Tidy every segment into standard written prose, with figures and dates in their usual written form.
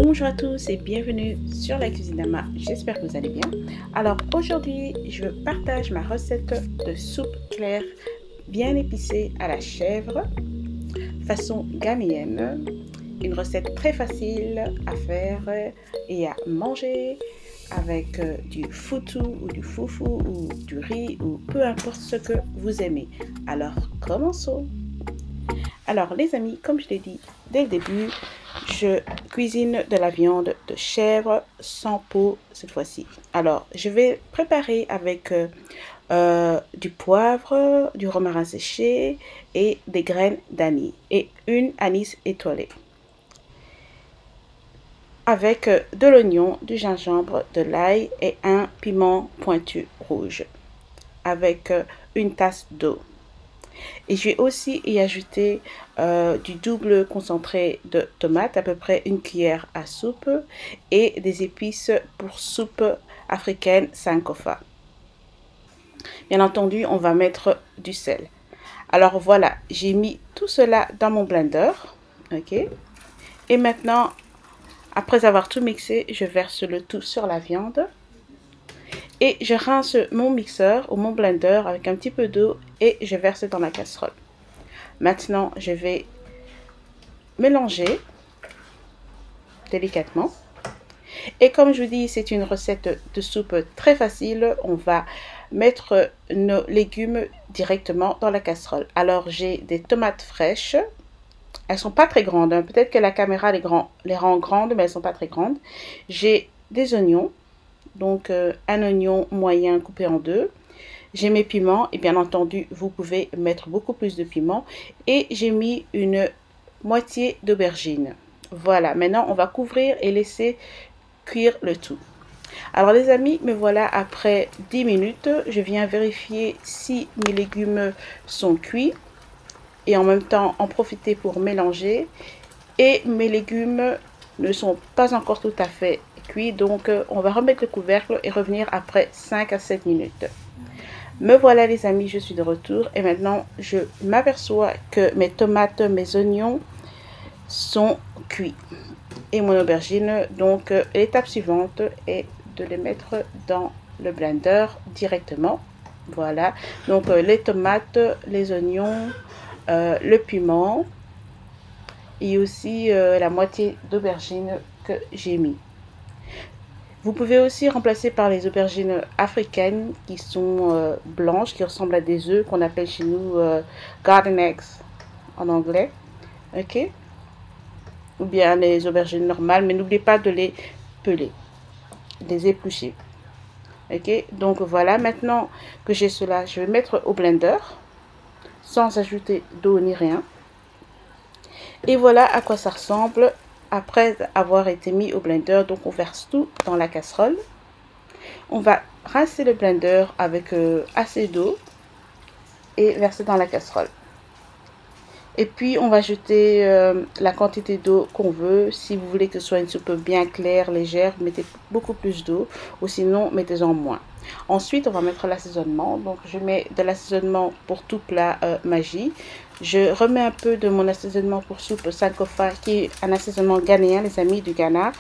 Bonjour à tous et bienvenue sur la cuisine d'Ama, j'espère que vous allez bien. Alors aujourd'hui je partage ma recette de soupe claire bien épicée à la chèvre, façon ghanéenne. Une recette très facile à faire et à manger avec du foutou ou du foufou ou du riz ou peu importe ce que vous aimez. Alors commençons. Alors les amis, comme je l'ai dit dès le début, je cuisine de la viande de chèvre sans peau cette fois-ci. Alors je vais préparer avec du poivre, du romarin séché et des graines d'anis et une anis étoilée. Avec de l'oignon, du gingembre, de l'ail et un piment pointu rouge. Avec une tasse d'eau. Et je vais aussi y ajouter du double concentré de tomates, à peu près une cuillère à soupe, et des épices pour soupe africaine Sankofa. Bien entendu, on va mettre du sel. Alors voilà, j'ai mis tout cela dans mon blender. Ok. Et maintenant, après avoir tout mixé, je verse le tout sur la viande. Et je rince mon mixeur ou mon blender avec un petit peu d'eau et je verse dans la casserole. Maintenant, je vais mélanger délicatement. Et comme je vous dis, c'est une recette de soupe très facile. On va mettre nos légumes directement dans la casserole. Alors, j'ai des tomates fraîches. Elles sont pas très grandes, hein. Peut-être que la caméra les rend grandes, mais elles sont pas très grandes. J'ai des oignons. Donc un oignon moyen coupé en deux. J'ai mes piments et bien entendu vous pouvez mettre beaucoup plus de piments. Et j'ai mis une moitié d'aubergine. Voilà, maintenant on va couvrir et laisser cuire le tout. Alors les amis, me voilà après 10 minutes. Je viens vérifier si mes légumes sont cuits. Et en même temps en profiter pour mélanger. Et mes légumes ne sont pas encore tout à fait cuit, donc on va remettre le couvercle et revenir après 5 à 7 minutes. Me voilà les amis, je suis de retour et maintenant je m'aperçois que mes tomates, mes oignons sont cuits et mon aubergine. Donc l'étape suivante est de les mettre dans le blender directement. Voilà, donc les tomates, les oignons, le piment et aussi la moitié d'aubergine que j'ai mis. Vous pouvez aussi remplacer par les aubergines africaines qui sont blanches, qui ressemblent à des œufs, qu'on appelle chez nous garden eggs en anglais. Ok. Ou bien les aubergines normales, mais n'oubliez pas de les peler, de les éplucher. Ok. Donc voilà, maintenant que j'ai cela, je vais mettre au blender sans ajouter d'eau ni rien. Et voilà à quoi ça ressemble après avoir été mis au blender. Donc on verse tout dans la casserole. On va rincer le blender avec assez d'eau et verser dans la casserole. Et puis on va ajouter la quantité d'eau qu'on veut. Si vous voulez que ce soit une soupe bien claire, légère, mettez beaucoup plus d'eau ou sinon mettez-en moins. Ensuite on va mettre l'assaisonnement. Donc je mets de l'assaisonnement pour tout plat Maggi. Je remets un peu de mon assaisonnement pour soupe Sankofa qui est un assaisonnement ghanéen, les amis du Ghana.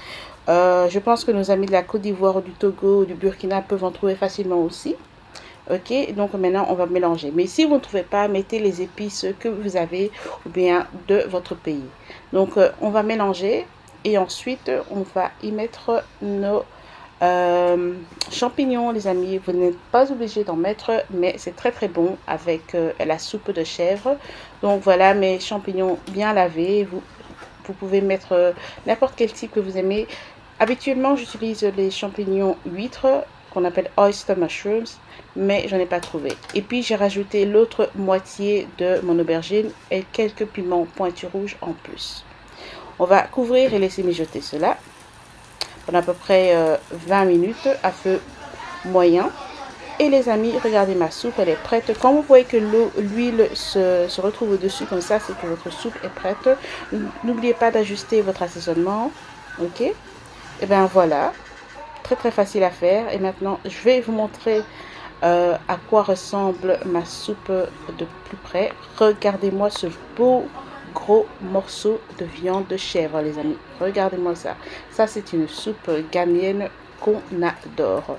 Je pense que nos amis de la Côte d'Ivoire ou du Togo ou du Burkina peuvent en trouver facilement aussi. Ok, donc maintenant on va mélanger. Mais si vous ne trouvez pas, mettez les épices que vous avez ou bien de votre pays. Donc on va mélanger et ensuite on va y mettre nos champignons les amis. Vous n'êtes pas obligé d'en mettre, mais c'est très très bon avec la soupe de chèvre. Donc voilà mes champignons bien lavés. Vous pouvez mettre n'importe quel type que vous aimez. Habituellement j'utilise les champignons huîtres qu'on appelle oyster mushrooms, mais je n'ai pas trouvé. Et puis j'ai rajouté l'autre moitié de mon aubergine et quelques piments pointus rouges en plus. On va couvrir et laisser mijoter cela pendant à peu près 20 minutes à feu moyen. Et les amis, regardez ma soupe, elle est prête. Quand vous voyez que l'huile se retrouve au-dessus comme ça, c'est que votre soupe est prête. N'oubliez pas d'ajuster votre assaisonnement. Ok. Et bien voilà, très très facile à faire. Et maintenant, je vais vous montrer à quoi ressemble ma soupe de plus près. Regardez-moi ce beau gros morceaux de viande de chèvre, les amis. Regardez-moi ça. Ça, c'est une soupe ghanéenne qu'on adore.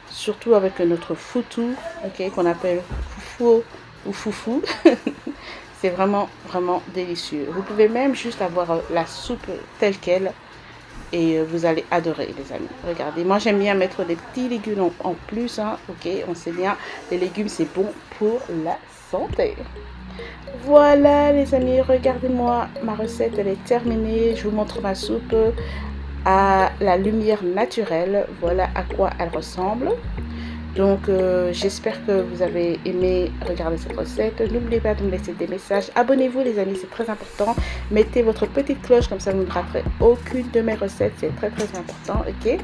Surtout avec notre foutou, ok, qu'on appelle foufou ou foufou. C'est vraiment, vraiment délicieux. Vous pouvez même juste avoir la soupe telle qu'elle et vous allez adorer, les amis. Regardez, moi j'aime bien mettre des petits légumes en plus, hein, ok, on sait bien, les légumes c'est bon pour la santé. Voilà les amis, regardez-moi, ma recette elle est terminée. Je vous montre ma soupe à la lumière naturelle. Voilà à quoi elle ressemble. Donc j'espère que vous avez aimé regarder cette recette. N'oubliez pas de me laisser des messages. Abonnez-vous les amis, c'est très important. Mettez votre petite cloche, comme ça vous ne raterez aucune de mes recettes. C'est très très important, ok.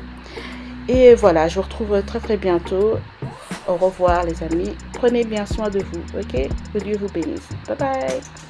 Et voilà, je vous retrouve très très bientôt. Au revoir les amis. Prenez bien soin de vous, ok. Que Dieu vous bénisse. Bye bye.